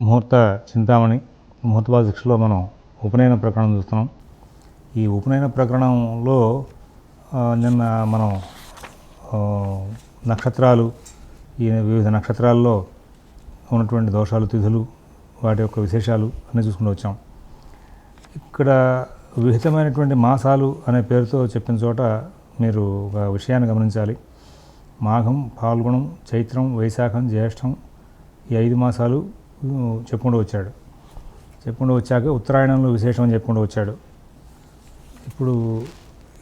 ముహూర్త చింతామణి ముహూర్తపాద శిక్షలో మనం ఉపనయన ప్రకరణం చూస్తున్నాం. ఈ ఉపనయన ప్రకరణంలో నిన్న మనం నక్షత్రాలు, ఈ వివిధ నక్షత్రాల్లో ఉన్నటువంటి దోషాలు, తిథులు, వాటి యొక్క విశేషాలు అన్నీ చూసుకుంటూ వచ్చాం. ఇక్కడ విహితమైనటువంటి మాసాలు అనే పేరుతో చెప్పిన చోట మీరు ఒక విషయాన్ని గమనించాలి. మాఘం, పాల్గొనం, చైత్రం, వైశాఖం, జ్యేష్టం, ఈ 5 మాసాలు చెప్పుకుంటూ వచ్చాక ఉత్తరాయణంలో విశేషం అని చెప్పుకుంటూ వచ్చాడు. ఇప్పుడు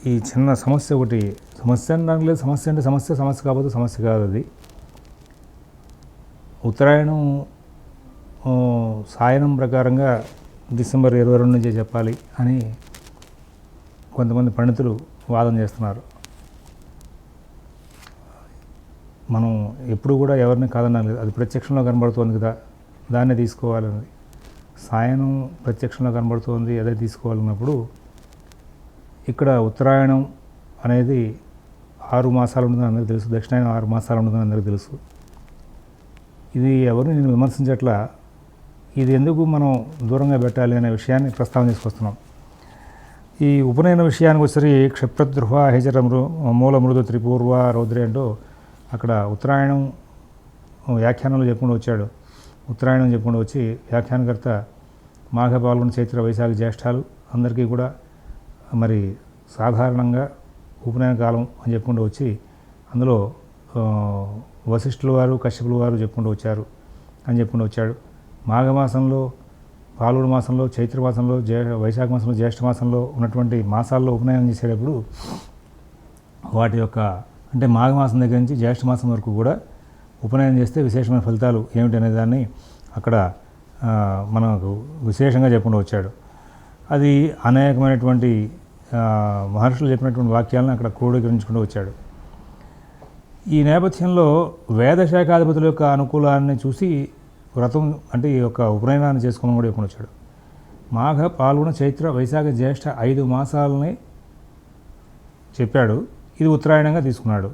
ఈ చిన్న సమస్య ఒకటి, సమస్య అనడానికి లేదు, సమస్య అంటే సమస్య కాకపోతే సమస్య కాదు. అది ఉత్తరాయణం సాయనం ప్రకారంగా డిసెంబర్ 22 నుంచే చెప్పాలి అని కొంతమంది పండితులు వాదన చేస్తున్నారు. మనం ఎప్పుడు కూడా ఎవరిని కాదనలేదు, అది ప్రత్యక్షంలో కనబడుతోంది కదా, దాన్నే తీసుకోవాలని. సాయనం ప్రత్యక్షంలో కనబడుతోంది, అదే తీసుకోవాలన్నప్పుడు ఇక్కడ ఉత్తరాయణం అనేది 6 మాసాలు ఉంటుందని అందరికీ తెలుసు, దక్షిణాయనం 6 మాసాలు ఉంటుందని అందరికీ తెలుసు. ఇది ఎవరు నేను విమర్శించట్లా, ఇది ఎందుకు మనం దూరంగా పెట్టాలి అనే విషయాన్ని ప్రస్తావన తీసుకొస్తున్నాం. ఈ ఉపనయన విషయానికి వచ్చి క్షిప్రద్రుహ హేచర మూల మృదు త్రిపూర్వ రౌద్రే అంటూ అక్కడ ఉత్తరాయణం వ్యాఖ్యానంలో చెప్పుకుంటూ వచ్చాడు. ఉత్తరాయణం చెప్పుకుంటూ వచ్చి వ్యాఖ్యానకర్త మాఘ, పాల్గొన, చైత్ర, వైశాఖ, జ్యేష్ఠాలు అందరికీ కూడా మరి సాధారణంగా ఉపనయన కాలం అని చెప్పుకుంటూ వచ్చి అందులో వశిష్ఠుల వారు, కశ్యపుల వారు చెప్పుకుంటూ వచ్చారు అని చెప్పుకుంటూ వచ్చాడు. మాఘమాసంలో, పాల్గొన మాసంలో, చైత్ర మాసంలో, వైశాఖ మాసంలో, జ్యేష్ఠ మాసంలో ఉన్నటువంటి మాసాల్లో ఉపనయనం చేసేటప్పుడు వాటి యొక్క అంటే మాఘమాసం దగ్గర నుంచి జ్యేష్ఠ మాసం వరకు కూడా ఉపనయనం చేస్తే విశేషమైన ఫలితాలు ఏమిటి అనే దాన్ని అక్కడ మనకు విశేషంగా చెప్పుకుంటూ వచ్చాడు. అది అనేకమైనటువంటి మహర్షులు చెప్పినటువంటి వాక్యాలను అక్కడ క్రోడీకరించుకుంటూ వచ్చాడు. ఈ నేపథ్యంలో వేదశాఖాధిపతుల యొక్క అనుకూలాన్ని చూసి వ్రతం అంటే ఈ యొక్క ఉపనయనాన్ని చేసుకోమని కూడా చెప్పుకుని వచ్చాడు. మాఘ, పాల్గొన, చైత్ర, వైశాఖ, జ్యేష్ఠ 5 మాసాలని చెప్పాడు. ఇది ఉత్తరాయణంగా తీసుకున్నాడు.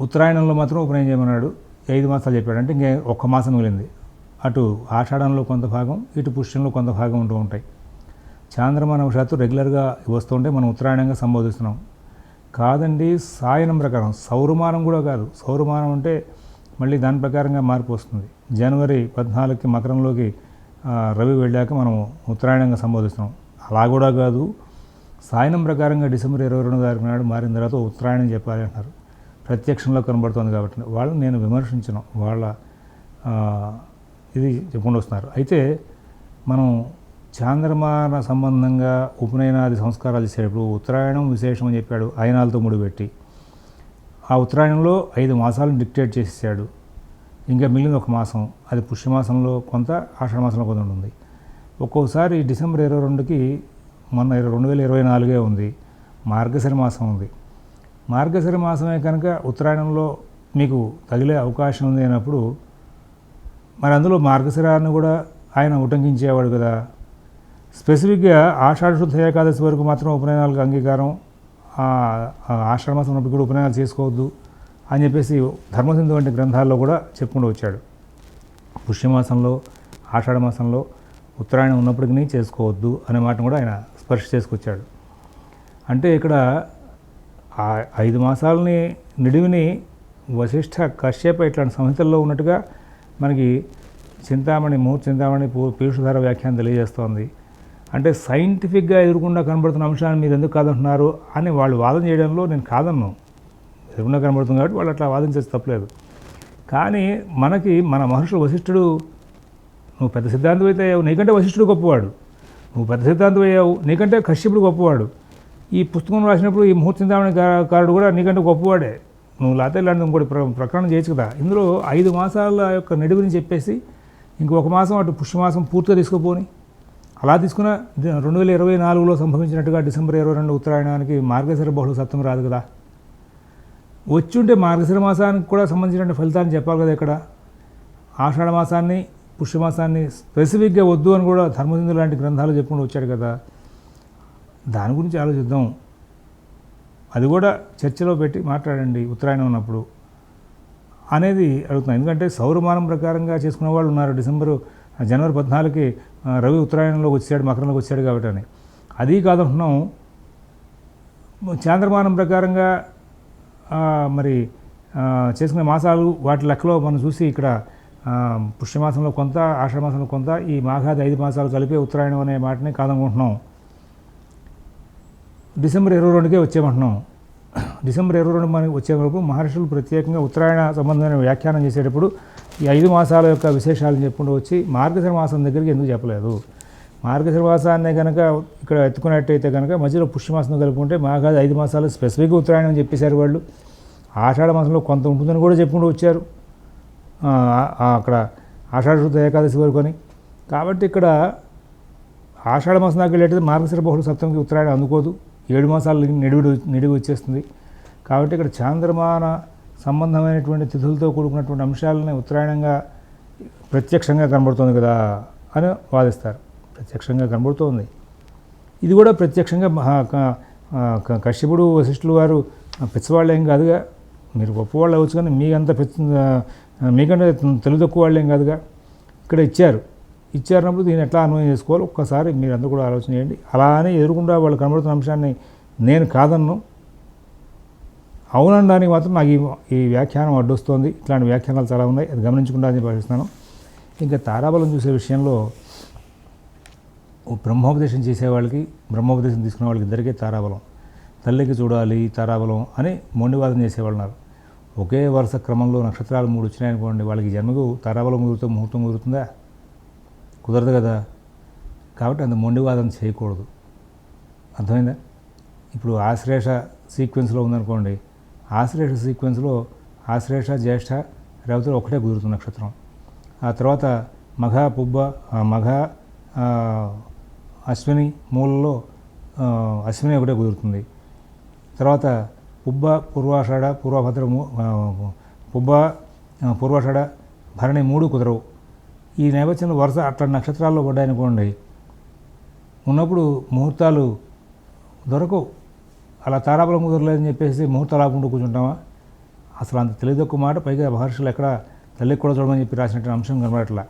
ఉత్తరాయణంలో మాత్రం ఉపనయనం చేయమన్నాడు. 5 మాసాలు చెప్పాడు. అంటే ఇంకే 1 మాసం మిగిలింది. అటు ఆషాఢంలో కొంత భాగం, ఇటు పుష్యంలో కొంత భాగం ఉంటూ ఉంటాయి. చాంద్రమానవశాత్తు రెగ్యులర్గా వస్తుంటే మనం ఉత్తరాయణంగా సంబోధిస్తున్నాం. కాదండి, సాయనం ప్రకారం, సౌరమానం కూడా కాదు. సౌరమానం అంటే మళ్ళీ దాని ప్రకారంగా మార్పు వస్తుంది. జనవరి 14కి మకరంలోకి రవి వెళ్ళాక మనం ఉత్తరాయణంగా సంబోధిస్తున్నాం. అలా కూడా కాదు, సాయనం ప్రకారంగా డిసెంబర్ 22 తారీఖు నాడు మారిన తర్వాత ఉత్తరాయణం చెప్పాలి అంటారు. ప్రత్యక్షంలో కనబడుతుంది కాబట్టి వాళ్ళని నేను విమర్శించను, వాళ్ళ ఇది చెప్పుకుంటూ వస్తున్నారు. అయితే మనం చాంద్రమాన సంబంధంగా ఉపనయనాది సంస్కారాలు చేసేటప్పుడు ఉత్తరాయణం విశేషం అని చెప్పాడు, అయనాలతో ముడిపెట్టి. ఆ ఉత్తరాయణంలో 5 మాసాలను డిక్టేట్ చేసేసాడు. ఇంకా మిగిలిన 1 మాసం, అది పుష్యమాసంలో కొంత, ఆషాఢ మాసంలో కొంత ఉంటుంది. ఒక్కోసారి డిసెంబర్ 22కి మొన్న 2024 ఉంది, మార్గశిర మాసం ఉంది. మార్గశిర మాసమే కనుక ఉత్తరాయణంలో మీకు తగిలే అవకాశం ఉంది అయినప్పుడు మరి అందులో మార్గశిరాన్ని కూడా ఆయన ఉటంకించేవాడు కదా. స్పెసిఫిక్గా ఆషాఢ శుద్ధ ఏకాదశి వరకు మాత్రం ఉపనయనాలకు అంగీకారం, ఆషాఢ మాసం ఉన్నప్పుడు కూడా ఉపనయనాలు చేసుకోవద్దు అని చెప్పేసి ధర్మసింధు వంటి గ్రంథాల్లో కూడా చెప్పుకుంటూ వచ్చాడు. పుష్యమాసంలో, ఆషాఢ మాసంలో ఉత్తరాయణం ఉన్నప్పటికీ చేసుకోవద్దు అనే మాటను కూడా ఆయన స్పర్శ చేసుకొచ్చాడు. అంటే ఇక్కడ 5 మాసాలని నిడివిని వశిష్ఠ, కశ్యప ఇట్లాంటి సంహితల్లో ఉన్నట్టుగా మనకి చింతామణి, చింతామణి పీయూషధార వ్యాఖ్యానం తెలియజేస్తోంది. అంటే సైంటిఫిక్గా ఎదురుకుండా కనబడుతున్న అంశాన్ని మీరు ఎందుకు కాదంటున్నారు అని వాళ్ళు వాదన చేయడంలో నేను కాదన్ను. ఎదురుకుండా కనబడుతుంది కాబట్టి వాళ్ళు అట్లా వాదించేసి తప్పలేదు. కానీ మనకి మన మహర్షులు, వశిష్ఠుడు, నువ్వు పెద్ద సిద్ధాంతం అయితే నీకంటే వశిష్ఠుడు గొప్పవాడు, నువ్వు పెద్ద సిద్ధాంతం అయ్యావు, నీకంటే కశ్యపుడు గొప్పవాడు, ఈ పుస్తకం రాసినప్పుడు ఈ ముహూర్త చింతామణి కారుడు కూడా నీకంటే గొప్పవాడే, నువ్వు లేకపోతే ఇలాంటి ఇంకోటి ప్రకటన చేయొచ్చు కదా. ఇందులో 5 మాసాల యొక్క నిడివిని చెప్పేసి ఇంకొక మాసం అటు పుష్యమాసం పూర్తిగా తీసుకుపోని, అలా తీసుకున్న 2024లో సంభవించినట్టుగా డిసెంబర్ 22 ఉత్తరాయణానికి మార్గశిర బహుళ సప్తమి రాదు కదా. వచ్చి ఉంటే మార్గశిర మాసానికి కూడా సంబంధించిన ఫలితాన్ని చెప్పాలి కదా. ఇక్కడ ఆషాఢ మాసాన్ని, పుష్యమాసాన్ని స్పెసిఫిక్గా వద్దు అని కూడా ధర్మసింధు లాంటి గ్రంథాలు చెప్పుకుంటూ వచ్చాడు కదా. దాని గురించి ఆలోచిద్దాం. అది కూడా చర్చలో పెట్టి మాట్లాడండి ఉత్తరాయణం ఉన్నప్పుడు. అనేది అడుగుతున్నాను. ఎందుకంటే సౌరమానం ప్రకారంగా చేసుకునే వాళ్ళు ఉన్నారు. జనవరి 14కి రవి ఉత్తరాయణంలోకి వచ్చాడు, మకరంలోకి వచ్చాడు కాబట్టి అని. అది కాదంటున్నాం, చాంద్రమానం ప్రకారంగా మరి చేసుకునే మాసాలు వాటి లెక్కలో మనం చూసి ఇక్కడ పుష్యమాసంలో కొంత, ఆషాఢ మాసంలో కొంత, ఈ మాఘాది 5 మాసాలు కలిపి ఉత్తరాయణం అనే మాటని కాదనుకుంటున్నాం. డిసెంబర్ 22కే వచ్చేమంటున్నాం. డిసెంబర్ 22 మనకి వచ్చే వరకు మహర్షులు ప్రత్యేకంగా ఉత్తరాయణ సంబంధమైన వ్యాఖ్యానం చేసేటప్పుడు ఈ 5 మాసాల యొక్క విశేషాలను చెప్పుకుంటూ వచ్చి మార్గశిర మాసం దగ్గరికి ఎందుకు చెప్పలేదు? మార్గశిర మాసాన్ని కనుక ఇక్కడ ఎత్తుకున్నట్టయితే కనుక మధ్యలో పుష్యమాసం కలుపుకుంటే మాఘాది 5 మాసాలు స్పెసిఫిక్గా ఉత్తరాయణం అని చెప్పేశారు వాళ్ళు. ఆషాఢ మాసంలో కొంత ఉంటుందని కూడా చెప్పుకుంటూ వచ్చారు అక్కడ ఆషాఢ శుద్ధ ఏకాదశి వరకు అని. కాబట్టి ఇక్కడ ఆషాఢ మాసం దాకా వెళ్ళేటది మార్గశిర బహుళ సప్తమికి ఉత్తరాయణం అందుకోదు, 7 మాసాలు నిడివి వచ్చేస్తుంది. కాబట్టి ఇక్కడ చాంద్రమాన సంబంధమైనటువంటి తిథులతో కూడుకున్నటువంటి అంశాలని ఉత్తరాయణంగా ప్రత్యక్షంగా కనబడుతుంది కదా అని వాదిస్తారు. ప్రత్యక్షంగా కనబడుతోంది. ఇది కూడా ప్రత్యక్షంగా కశ్యపుడు వశిష్ఠులు వారు పిచ్చవాళ్ళు ఏం కాదుగా, మీరు గొప్పవాళ్ళు అవ్వచ్చు కానీ మీకంటే తెలుగు తక్కువ వాళ్ళు ఏం కాదుగా. ఇక్కడ ఇచ్చారన్నప్పుడు దీన్ని ఎట్లా అన్వయం చేసుకోవాలి ఒక్కసారి మీరందరూ కూడా ఆలోచన చేయండి. అలా అని ఎదురుకుండా వాళ్ళు కనబడుతున్న అంశాన్ని నేను కాదన్ను, అవునడానికి మాత్రం నాకు ఈ వ్యాఖ్యానం అడ్డొస్తోంది. ఇట్లాంటి వ్యాఖ్యానాలు చాలా ఉన్నాయి, అది గమనించకుండా అని భావిస్తున్నాను. ఇంకా తారాబలం చూసే విషయంలో బ్రహ్మోపదేశం చేసేవాళ్ళకి, బ్రహ్మోపదేశం తీసుకునే వాళ్ళకి ఇద్దరికీ తారాబలం, తల్లికి చూడాలి తారాబలం అని మొండివాదం చేసేవాళ్ళు ఉన్నారు. ఒకే వరుస క్రమంలో నక్షత్రాలు 3 వచ్చినాయనుకోండి, వాళ్ళకి జన్మకు తారాబలం కుదురుతో ముహూర్తం కుదురుతుందా? కుదరదు కదా. కాబట్టి అంత మొండివాదం చేయకూడదు. అర్థమైందా? ఇప్పుడు ఆశ్లేష సీక్వెన్స్లో ఉందనుకోండి, ఆశ్లేష సీక్వెన్స్లో ఆశ్లేష, జ్యేష్ఠ, రేవతిలో ఒకటే కుదురుతుంది నక్షత్రం. ఆ తర్వాత మఘ అశ్విని మూలలో అశ్విని ఒకటే కుదురుతుంది. తర్వాత పూర్వాషాఢ, పూర్వాషాఢ, భరణి 3 కుదరవు. ఈ నేపథ్యంలో వరుస అట్లా నక్షత్రాల్లో పడ్డాయనుకోండి, ఉన్నప్పుడు ముహూర్తాలు దొరకవు. అలా తారాబలం కుదరలేదని చెప్పేసి ముహూర్తాలు ఆపుకుంటూ కూర్చుంటామా? అసలు అంత తెలియదొక్క మాట. పైగా మహర్షులు ఎక్కడ తల్లికి కూడా చూడమని చెప్పి రాసినట్టు అంశం కనబడట్లా.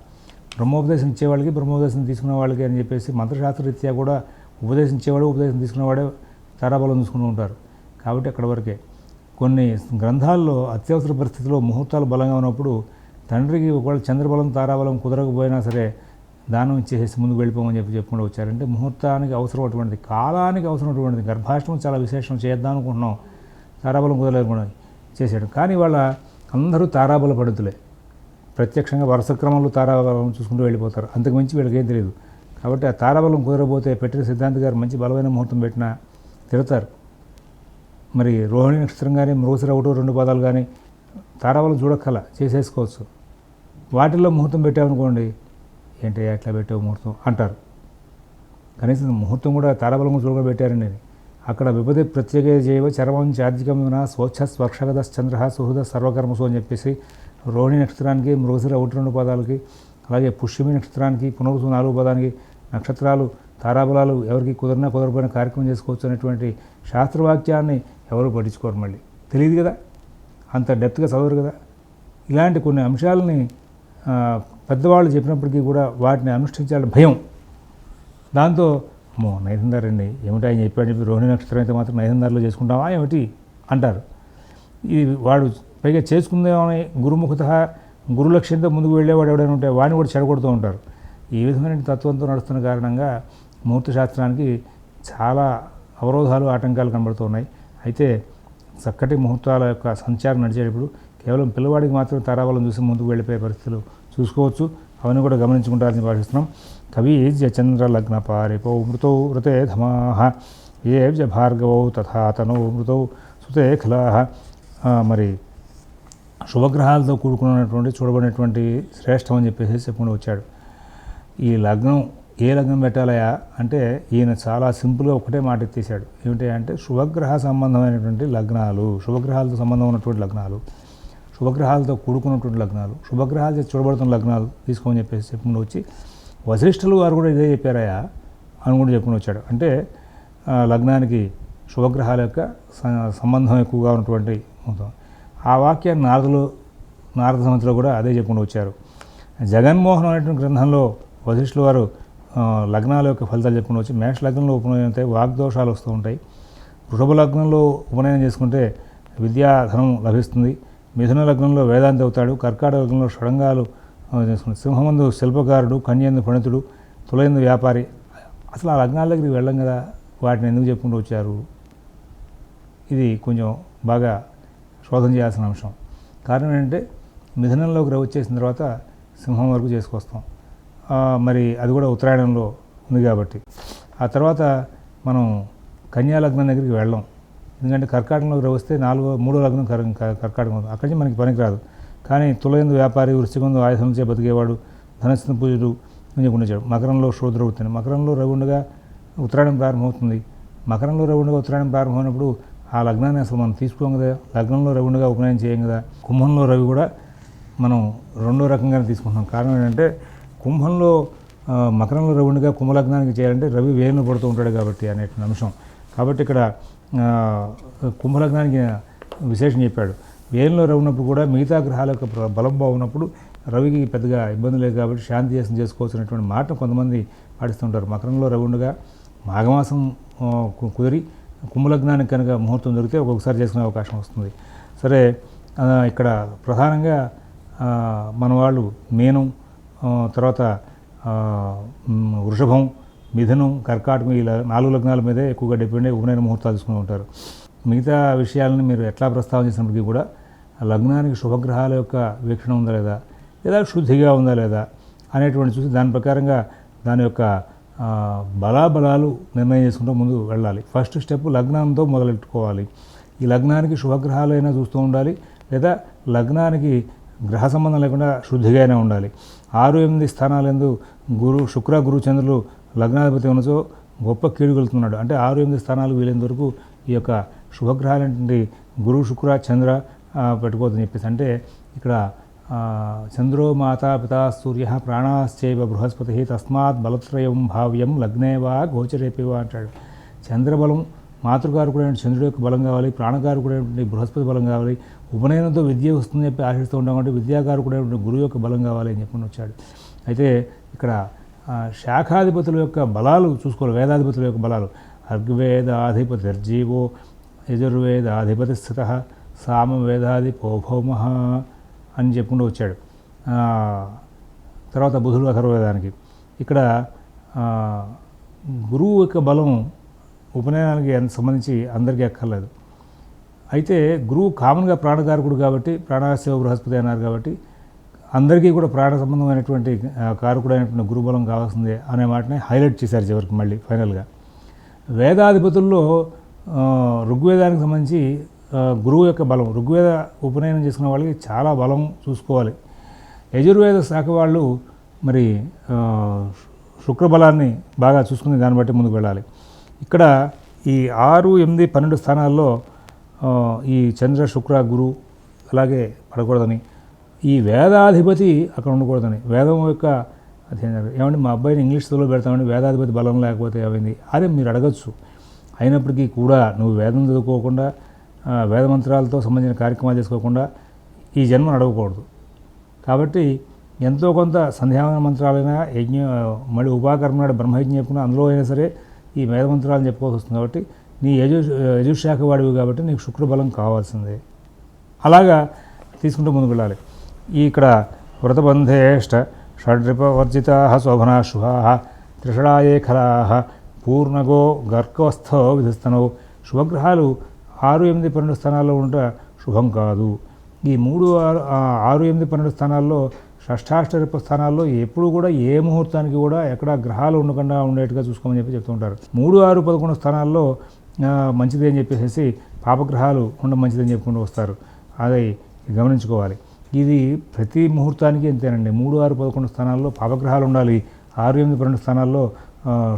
బ్రహ్మోపదేశం ఇచ్చేవాళ్ళకి, బ్రహ్మోపదేశం తీసుకునే వాళ్ళకి అని చెప్పేసి మంత్రశాస్త్రరీత్యా కూడా ఉపదేశం ఇచ్చేవాడు, ఉపదేశం తీసుకునేవాడే తారాబలం చూసుకుంటూ ఉంటారు. కాబట్టి అక్కడ వరకే. కొన్ని గ్రంథాల్లో అత్యవసర పరిస్థితిలో ముహూర్తాలు బలంగా ఉన్నప్పుడు తండ్రికి ఒకవేళ చంద్రబలం, తారాబలం కుదరకపోయినా సరే దానం ఇచ్చేసి ముందుకు వెళ్ళిపోమని చెప్పుకుంటూ వచ్చారంటే ముహూర్తానికి అవసరమైనటువంటిది, కాలానికి అవసరమైనటువంటిది. గర్భాష్టమం చాలా విశేషం చేద్దాం అనుకుంటున్నాం, తారాబలం కుదరలేదు కూడా చేశాడు. కానీ వాళ్ళ అందరూ తారాబల పండితులే, ప్రత్యక్షంగా వరుస క్రమంలో తారాబలం చూసుకుంటూ వెళ్ళిపోతారు. అంతకుమించి వీళ్ళకి ఏం తెలియదు. కాబట్టి ఆ తారాబలం కుదరబోతే పెట్టిన సిద్ధాంతి గారు మంచి బలమైన ముహూర్తం పెట్టినా తిడతారు. మరి రోహిణి నక్షత్రం కానీ, మృగశిర 1-2 పాదాలు కానీ తారాబలం చూడక్కల చేసేసుకోవచ్చు. వాటిల్లో ముహూర్తం పెట్టామనుకోండి, ఏంటి ఎట్లా పెట్టావు ముహూర్తం అంటారు. కనీసం ముహూర్తం కూడా తారాబలం కూడా చూడగా పెట్టారండి. అక్కడ విపది ప్రత్యేక జైవ చరమం చార్జికమున స్వచ్ఛ స్వక్షగద చంద్ర సుహృద సర్వకర్మసు అని చెప్పేసి రోహిణి నక్షత్రానికి, మృగశిర 1-2 పాదాలకి, అలాగే పుష్యమి నక్షత్రానికి, పునరుసు 4 పాదానికి నక్షత్రాలు తారాబలాలు ఎవరికి కుదరకపోయిన కార్యక్రమం చేసుకోవచ్చు అనేటువంటి శాస్త్రవాక్యాన్ని ఎవరు పట్టించుకోరు. మళ్ళీ తెలియదు కదా, అంత డెప్త్గా చదవరు కదా. ఇలాంటి కొన్ని అంశాలని పెద్దవాళ్ళు చెప్పినప్పటికీ కూడా వాటిని అనుష్ఠించాలని భయం. దాంతో నైదందారండి ఏమిటి ఆయన చెప్పి రోహిణి నక్షత్రం అయితే మాత్రం నైదందారులో చేసుకుంటామా ఏమిటి అంటారు. ఇది వాడు పైగా చేసుకుందామని గురుముఖత గురులక్ష్యంతో ముందుకు వెళ్ళేవాడు ఎవడైనా ఉంటే వాడిని కూడా చెడగొడుతూ ఉంటారు. ఈ విధమైన తత్వంతో నడుస్తున్న కారణంగా ముహూర్త శాస్త్రానికి చాలా అవరోధాలు, ఆటంకాలు కనబడుతున్నాయి. అయితే చక్కటి ముహూర్తాల యొక్క సంచారం నడిచేటప్పుడు కేవలం పిల్లవాడికి మాత్రం తారాబలం చూసి ముందుకు వెళ్ళిపోయే పరిస్థితులు చూసుకోవచ్చు. అవన్నీ కూడా గమనించుకుంటారని భావిస్తున్నాం. కవీజ్య చంద్ర లగ్న పారిపౌ మృతౌ వృతే ధమాహ ఏవ్జ భార్గవౌ తథా తనౌ మృతౌ సుతే ఖలాహ. మరి శుభగ్రహాలతో కూడుకున్నటువంటి చూడబడినటువంటి శ్రేష్టం అని చెప్పేసి చెప్పుకుంటూ వచ్చాడు. ఈ లగ్నం ఏ లగ్నం పెట్టాలయా అంటే ఈయన చాలా సింపుల్గా ఒకటే మాట ఎత్తేసాడు. ఏమిటి అంటే శుభగ్రహ సంబంధమైనటువంటి లగ్నాలు, శుభగ్రహాలతో సంబంధం ఉన్నటువంటి లగ్నాలు, శుభగ్రహాలతో కూడుకున్నటువంటి లగ్నాలు, శుభగ్రహాలు చూడబడుతున్న లగ్నాలు తీసుకోమని చెప్పేసి చెప్పుకుంటూ వచ్చి వశిష్ఠులు వారు కూడా ఇదే చెప్పారయా అని కూడా చెప్పుకుని వచ్చాడు. అంటే లగ్నానికి శుభగ్రహాల యొక్క సంబంధం ఎక్కువగా ఉన్నటువంటి ఆ వాక్యాన్ని నారద సంహితలో కూడా అదే చెప్పుకుంటూ వచ్చారు. జగన్మోహనం అనేటువంటి గ్రంథంలో వశిష్ఠుల వారు లగ్నాల యొక్క ఫలితాలు చెప్పుకుంటూ వచ్చి మేష లగ్నంలో ఉపనయనం అయితే వాగ్దోషాలు వస్తూ ఉంటాయి, వృషభ లగ్నంలో ఉపనయనం చేసుకుంటే విద్యాధనం లభిస్తుంది, మిథున లగ్నంలో వేదాంతి అవుతాడు, కర్కాటక లగ్నంలో షడంగాలు చేసుకుంటాడు, సింహమందు శిల్పకారుడు, కన్యందు పండితుడు, తులయందు వ్యాపారి. అసలు ఆ లగ్నాల దగ్గరికి వెళ్ళం కదా, వాటిని ఎందుకు చెప్పుకుంటూ వచ్చారు? ఇది కొంచెం బాగా శోధన చేయాల్సిన అంశం. కారణం ఏంటంటే మిథునంలోకి రవి వచ్చేసిన తర్వాత సింహం వరకు చేసుకొస్తాం, మరి అది కూడా ఉత్తరాయణంలో ఉంది కాబట్టి. ఆ తర్వాత మనం కన్యా లగ్నం దగ్గరికి వెళ్ళాం, ఎందుకంటే కర్కాటకంలోకి రవి వస్తే మూడో లగ్నం కర్కాటకం, అక్కడి నుంచి మనకి పనికిరాదు. కానీ తులయందు వ్యాపారి, వృశ్చికందు ఆయుధంచే బతికేవాడు, ధనస్సు పూజుడు అని ఉండేవాడు. మకరంలో శూద్ర అవుతుంది, మకరంలో రవి ఉండగా ఉత్తరాయణం ప్రారంభమవుతుంది. మకరంలో రవి ఉండగా ఉత్తరాయణం ప్రారంభమైనప్పుడు ఆ లగ్నాన్ని అసలు మనం తీసుకోం కదా, లగ్నంలో రవి ఉండగా ఉపనయనం చేయం కదా. కుంభంలో రవి కూడా మనం రెండో రకంగానే తీసుకుంటున్నాం. కారణం ఏంటంటే కుంభంలో మకరంలో రవి ఉండగా కుంభలగ్నానికి చేయాలంటే రవి వేరును పడుతూ ఉంటాడు కాబట్టి అనేటువంటి అంశం. కాబట్టి ఇక్కడ కుంభలగ్నానికి విశేషం చెప్పాడు. వేరులో రవి ఉన్నప్పుడు కూడా మిగతా గ్రహాల యొక్క బలం బాగున్నప్పుడు రవికి పెద్దగా ఇబ్బంది లేదు కాబట్టి శాంతి చేసుకోవచ్చు అనేటువంటి మాట కొంతమంది పాటిస్తుంటారు. మకరంలో రవి ఉండగా మాఘమాసం కుదిరి కుంభలగ్నానికి కనుక ముహూర్తం దొరికితే ఒక్కొక్కసారి చేసుకునే అవకాశం వస్తుంది. సరే, ఇక్కడ ప్రధానంగా మన వాళ్ళు మీనం, తర్వాత వృషభం, మిథునం, కర్కాటకం ఈ 4 లగ్నాల మీదే ఎక్కువగా డిపెండ్ అయ్యి ఉపనయన ముహూర్తాలు తీసుకుని ఉంటారు. మిగతా విషయాలను మీరు ఎట్లా ప్రస్తావన చేసినప్పటికీ కూడా లగ్నానికి శుభగ్రహాల యొక్క వీక్షణ ఉందా లేదా, లేదా శుద్ధిగా ఉందా లేదా అనేటువంటి చూసి దాని ప్రకారంగా దాని యొక్క బలాబలాలు నిర్ణయం చేసుకుంటూ ముందు వెళ్ళాలి. ఫస్ట్ స్టెప్ లగ్నంతో మొదలెట్టుకోవాలి. ఈ లగ్నానికి శుభగ్రహాలైనా చూస్తూ ఉండాలి, లేదా లగ్నానికి గ్రహ సంబంధం లేకుండా శుద్ధిగానే ఉండాలి. 6-8 స్థానాలందు శుక్ర గురు చంద్రులు లగ్నాధిపతి ఉన్నచో గొప్ప కీడు కలుగుతున్నాడు. అంటే 6-8 స్థానాలు వీలైనంత వరకు ఈ యొక్క శుభగ్రహాలంటే గురు శుక్ర చంద్ర పెట్టుకోవద్దని చెప్పేసి. అంటే ఇక్కడ చంద్రో మాతా పితా సూర్య ప్రాణాశ్చైవ బృహస్పతి తస్మాత్ బలత్రయం భావ్యం లగ్నేవా గోచరేపివా అంటాడు. చంద్రబలం, మాతృకారకుడైన చంద్రుడి యొక్క బలం కావాలి, ప్రాణకారకుడైనటువంటి బృహస్పతి బలం కావాలి, ఉపనయనంతో విద్య వస్తుందని చెప్పి ఆశిస్తూ ఉంటాం కాబట్టి విద్యాకారకుడైనటువంటి గురువు యొక్క బలం కావాలి అని చెప్పి వచ్చాడు. అయితే ఇక్కడ శాఖాధిపతుల యొక్క బలాలు చూసుకోవాలి, వేదాధిపతుల యొక్క బలాలు. అర్గ్వేదాధిపతిర్జీవో యజుర్వేదాధిపతి స్థిత సామవేదాధిపో భౌమః అని చెప్పుకుంటూ వచ్చాడు. తర్వాత బుధుడు అథర్వవేదానికి. ఇక్కడ గురువు యొక్క బలం ఉపనయనానికి సంబంధించి అందరికీ అక్కర్లేదు. అయితే గురువు కామన్గా ప్రాణకారకుడు కాబట్టి ప్రాణాశివ బృహస్పతి అన్నారు కాబట్టి అందరికీ కూడా ప్రాణ సంబంధమైనటువంటి కారకుడైనటువంటి గురుబలం కావాల్సిందే అనే మాటని హైలైట్ చేశారు చివరికి మళ్ళీ ఫైనల్గా. వేదాధిపతుల్లో ఋగ్వేదానికి సంబంధించి గురువు యొక్క బలం, ఋగ్వేద ఉపనయనం చేసుకున్న వాళ్ళకి చాలా బలం చూసుకోవాలి. యజుర్వేద శాఖ వాళ్ళు మరి శుక్రబలాన్ని బాగా చూసుకుని దాన్ని బట్టి ముందుకు వెళ్ళాలి. ఇక్కడ ఈ 6, 8, 12 స్థానాల్లో ఈ చంద్ర శుక్ర గురు అలాగే పడకూడదని, ఈ వేదాధిపతి అక్కడ ఉండకూడదని, వేదం యొక్క ఏమంటే మా అబ్బాయిని ఇంగ్లీష్ చదువులో పెడతామని వేదాధిపతి బలం లేకపోతే ఏమైంది అదే మీరు అడగచ్చు. అయినప్పటికీ కూడా నువ్వు వేదం చదువుకోకుండా వేదమంత్రాలతో సంబంధించిన కార్యక్రమాలు చేసుకోకుండా ఈ జన్మను అడగకూడదు. కాబట్టి ఎంతో కొంత సంధ్యావన మంత్రాలైనా మళ్ళీ ఉపాకర్మనాడు బ్రహ్మయజ్ఞం చెప్పుకున్నా అందులో అయినా సరే ఈ వేదమంత్రాలను చెప్పుకోవాల్సి వస్తుంది. కాబట్టి నీ యజుశాఖ వాడివి కాబట్టి నీకు శుక్రబలం కావాల్సిందే. అలాగా తీసుకుంటూ ముందుకు వెళ్ళాలి. ఇక్కడ వ్రతబంధేష్ట షడ్రిపవర్జితా శోభనాశుభా త్రిషడాయే ఖరాహ పూర్ణగో గర్కస్థో విధిస్తనో. శుభగ్రహాలు 6, 8, 12 స్థానాల్లో ఉంటే శుభం కాదు. ఈ 3, 6, 8, 12 స్థానాల్లో షష్ఠాష్టరిప స్థానాల్లో ఎప్పుడు కూడా ఏ ముహూర్తానికి కూడా ఎక్కడ గ్రహాలు ఉండకుండా ఉండేట్టుగా చూసుకోమని చెప్పి చెప్తూ ఉంటారు. 3, 6, 11 స్థానాల్లో మంచిది అని చెప్పేసి పాపగ్రహాలు ఉండ మంచిదని చెప్పుకుంటూ వస్తారు. అది గమనించుకోవాలి. ఇది ప్రతి ముహూర్తానికి అంతేనండి. 3, 6, 11 స్థానాల్లో పాపగ్రహాలు ఉండాలి, 6, 8, 12 స్థానాల్లో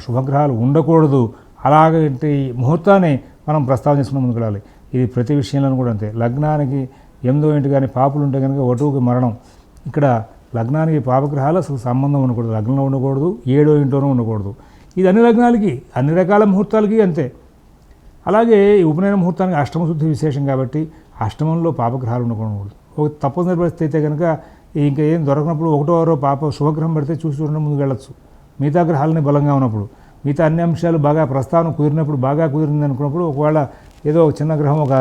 శుభగ్రహాలు ఉండకూడదు. అలాగంటే ఈ ముహూర్తాన్ని మనం ప్రస్తావన చేసుకుని ముందుకు వెళ్ళాలి. ఇది ప్రతి విషయంలో కూడా అంతే. లగ్నానికి 8వ ఇంటి కానీ పాపులు ఉంటే కనుక వటువుకి మరణం. ఇక్కడ లగ్నానికి పాపగ్రహాలు అసలు సంబంధం ఉండకూడదు, లగ్నంలో ఉండకూడదు, 7వ ఇంట్లోనూ ఉండకూడదు. ఇది అన్ని లగ్నాలకి అన్ని రకాల ముహూర్తాలకి అంతే. అలాగే ఈ ఉపనయన ముహూర్తానికి అష్టమ శుద్ధి విశేషం కాబట్టి అష్టమంలో పాపగ్రహాలు ఉండకూడదు. ఒక తప్పనిసరి పరిస్థితి అయితే కనుక ఇంకా ఏం దొరకనప్పుడు ఒకటో ఆరో శుభగ్రహం పెడితే చూసి చూడడం ముందుకు వెళ్ళచ్చు. మిగతా గ్రహాలని బలంగా ఉన్నప్పుడు, మిగతా అన్ని అంశాలు బాగా ప్రస్థానం కుదిరినప్పుడు, బాగా కుదిరింది అనుకున్నప్పుడు ఒకవేళ ఏదో ఒక చిన్న గ్రహం ఒక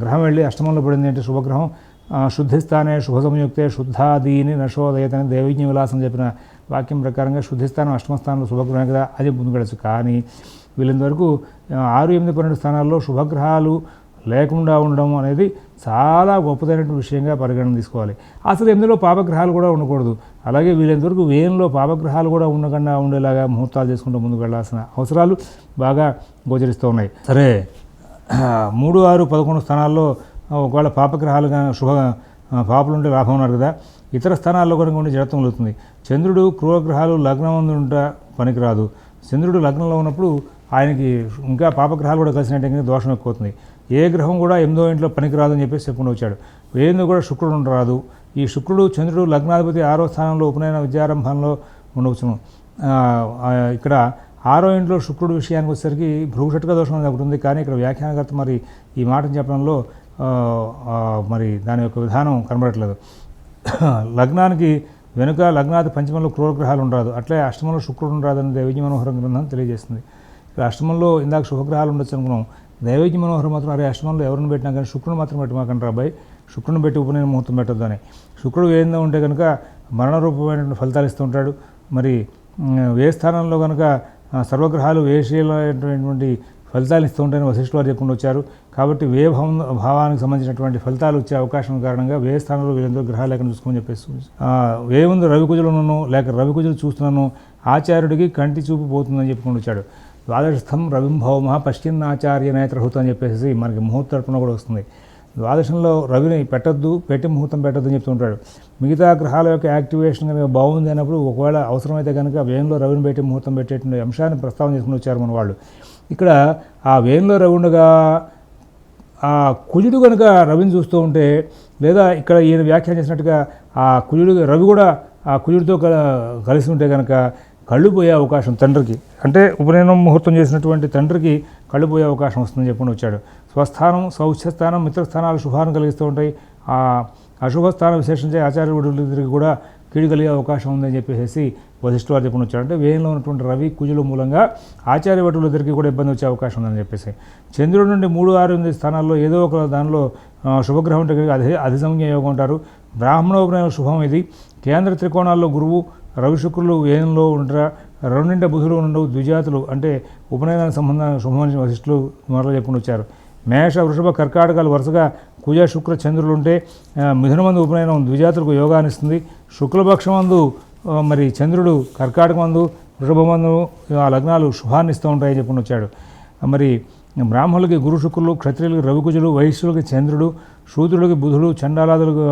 గ్రహం వెళ్ళి అష్టమంలో పడింది అంటే శుభగ్రహం శుద్ధిస్థానే శుభ సంయుక్తే శుద్ధాదీని నశోదయతని దైవజ్ఞ విలాసం చెప్పిన వాక్యం ప్రకారంగా శుద్ధిస్థానం అష్టమస్థానంలో శుభగ్రహం కదా, అది ముందుకు వెళ్ళచ్చు. కానీ వీళ్ళంతవరకు 6, 8, 12 స్థానాల్లో శుభగ్రహాలు లేకుండా ఉండడం అనేది చాలా గొప్పదైనటువంటి విషయంగా పరిగణన తీసుకోవాలి. అసలు 8లో పాపగ్రహాలు కూడా ఉండకూడదు. అలాగే వీళ్ళంతవరకు వ్యయంలో పాపగ్రహాలు కూడా ఉండకుండా ఉండేలాగా ముహూర్తాలు చేసుకుంటూ ముందుకు వెళ్ళాల్సిన అవసరాలు బాగా గోచరిస్తూ ఉన్నాయి. సరే, 3, 6, 11 స్థానాల్లో ఒకవేళ పాపగ్రహాలుగా పాపలుంటే లాభం ఉన్నారు కదా, ఇతర స్థానాల్లో కనుక ఉండే జడత్వం అవుతుంది. చంద్రుడు క్రూరగ్రహాలు లగ్నం ఉంటే పనికిరాదు. చంద్రుడు లగ్నంలో ఉన్నప్పుడు ఆయనకి ఇంకా పాపగ్రహాలు కూడా కలిసినట్టు దోషం ఎక్కువ అవుతుంది. ఏ గ్రహం కూడా 8వ ఇంట్లో పనికిరాదు అని చెప్పేసి చెప్పుకుంటూ వచ్చాడు. వేయంలో కూడా శుక్రుడు ఉండరాదు. ఈ శుక్రుడు చంద్రుడు లగ్నాధిపతి 6వ స్థానంలో ఉపనయన విద్యారంభంలో ఉండవచ్చును. ఇక్కడ 6వ ఇంట్లో శుక్రుడు విషయానికి వచ్చేసరికి భృగుషట్క దోషం అనేది ఒకటి ఉంది. కానీ ఇక్కడ వ్యాఖ్యానకర్త మరి ఈ మాటను చెప్పడంలో మరి దాని యొక్క విధానం కనబడట్లేదు. లగ్నానికి వెనుక లగ్నాది పంచమంలో క్రూరగ్రహాలు ఉండరాదు. అట్లే అష్టమంలో శుక్రుడు ఉండరాదని దైవజ్ఞ మనోహరం గ్రంథం తెలియజేస్తుంది. ఇక్కడ అష్టమంలో ఇందాక శుభగ్రహాలు ఉండొచ్చు అనుకున్నాం. దైవజ్ఞ మనోహరం మాత్రం అరే అష్టమంలో ఎవరిని పెట్టినా కానీ శుక్రుని మాత్రం పెట్టి మాకంటారు అబ్బాయి, శుక్రుని పెట్టి ఉపనయన ముహూర్తం పెట్టద్దు అని. శుక్రుడు ఏందో ఉంటే కనుక మరణరూపమైనటువంటి ఫలితాలు ఇస్తూ ఉంటాడు. మరి ఏ స్థానంలో కనుక సర్వగ్రహాలు వేషీలైనటువంటి ఫలితాలు ఇస్తూ ఉంటాయని వశిష్ఠులు వారు చెప్పుకుంటూ వచ్చారు. కాబట్టి భావానికి సంబంధించినటువంటి ఫలితాలు వచ్చే అవకాశం కారణంగా వ్యయ స్థానంలో వీళ్ళందరూ గ్రహాలు లేకుండా చూసుకోమని చెప్పేసి వేముందు రవికుజులను లేక రవికుజులు చూస్తున్నాను ఆచార్యుడికి కంటి చూపు పోతుందని చెప్పుకుంటూ వచ్చాడు. ద్వాదశస్థం రవింభౌమ పశ్చిన్నాచార్య నేత్రహూతం అని చెప్పేసి మనకి ముహూర్తర్పణ కూడా వస్తుంది. ద్వాదశంలో రవిని పెట్టద్దు, పెట్టి ముహూర్తం పెట్టద్దు అని చెప్తూ ఉంటాడు. మిగతా గ్రహాల యొక్క యాక్టివేషన్ కనుక బాగుంది అన్నప్పుడు ఒకవేళ అవసరమైతే కనుక వ్యయంలో రవిని పెట్టి ముహూర్తం పెట్టేటువంటి అంశాన్ని ప్రస్తావన చేసుకుని వచ్చారు మన వాళ్ళు. ఇక్కడ ఆ వ్యయంలో రవి ఉండగా ఆ కుజుడు కనుక రవిని చూస్తూ ఉంటే, లేదా ఇక్కడ ఈయన వ్యాఖ్యానం చేసినట్టుగా ఆ కుజుడు రవి కూడా ఆ కుజుడితో కలిసి ఉంటే కనుక కళ్ళు పోయే అవకాశం తండ్రికి, అంటే ఉపనయనం ముహూర్తం చేసినటువంటి తండ్రికి కళ్ళు పోయే అవకాశం వస్తుందని చెప్పి వచ్చాడు. స్వస్థానం, సౌఖ్యస్థానం, మిత్రస్థానాలు శుభాన్ని కలిగిస్తూ ఉంటాయి. ఆ అశుభస్థానం విశేషించే ఆచార్యుడికి కూడా కీడు కలిగే అవకాశం ఉందని చెప్పేసి వశిష్ఠులు వారు చెప్పి వచ్చారు. అంటే వ్యయంలో ఉన్నటువంటి రవి కుజుల మూలంగా ఆచార్య భటులందరికీ కూడా ఇబ్బంది వచ్చే అవకాశం ఉందని చెప్పేసి చంద్రుడి నుండి 3, 6, 8 స్థానాల్లో ఏదో ఒక దానిలో శుభగ్రహం ఉంటే అధిసంజ్ఞ యోగం ఉంటారు. బ్రాహ్మణోపనయన శుభం ఇది. కేంద్ర త్రికోణాల్లో గురువు రవి శుక్రులు వ్యయంలో ఉండరా, రెండింట బుధులు ఉండవు. ద్విజాతులు అంటే ఉపనయనానికి సంబంధాన్ని శుభమని వశిష్ఠులు మరలా చెప్పుకుని వచ్చారు. మేష, వృషభ, కర్కాటకాలు వరుసగా కుజ, శుక్ర, చంద్రులు ఉంటే మిథునమందు ఉపనయనం ద్విజాతులకు యోగాన్ని ఇస్తుంది. శుక్లపక్షమందు మరి చంద్రుడు కర్కాటకమందు, వృషభమందు ఆ లగ్నాలు శుభాన్ని ఇస్తూ ఉంటాయని చెప్పుకుని వచ్చాడు. మరి బ్రాహ్మణులకి గురు శుక్రులు, క్షత్రియులకి రవికుజులు, వైశ్యులకి చంద్రుడు, శూద్రులకి బుధుడు, చండాలాదులకు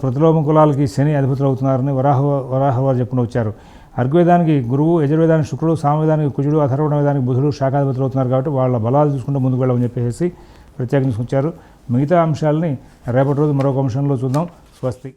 ప్రతిలోమ కులాలకి శని అధిపతులు అవుతున్నారని వరాహ వారు చెప్పుకుని వచ్చారు. అర్గ్వేదానికి గురువు, యజుర్వేదానికి శుక్రుడు, సామవేదానికి కుజుడు, అథర్వణ వేదానికి బుధుడు శాఖాధిపతులు అవుతున్నారు. కాబట్టి వాళ్ళ బలాలు చూసుకుంటూ ముందుకు వెళ్ళమని చెప్పేసి ప్రత్యేకించి వచ్చారు. మిగతా అంశాలని రేపటి రోజు మరొక అంశంలో చూద్దాం. స్వస్తి.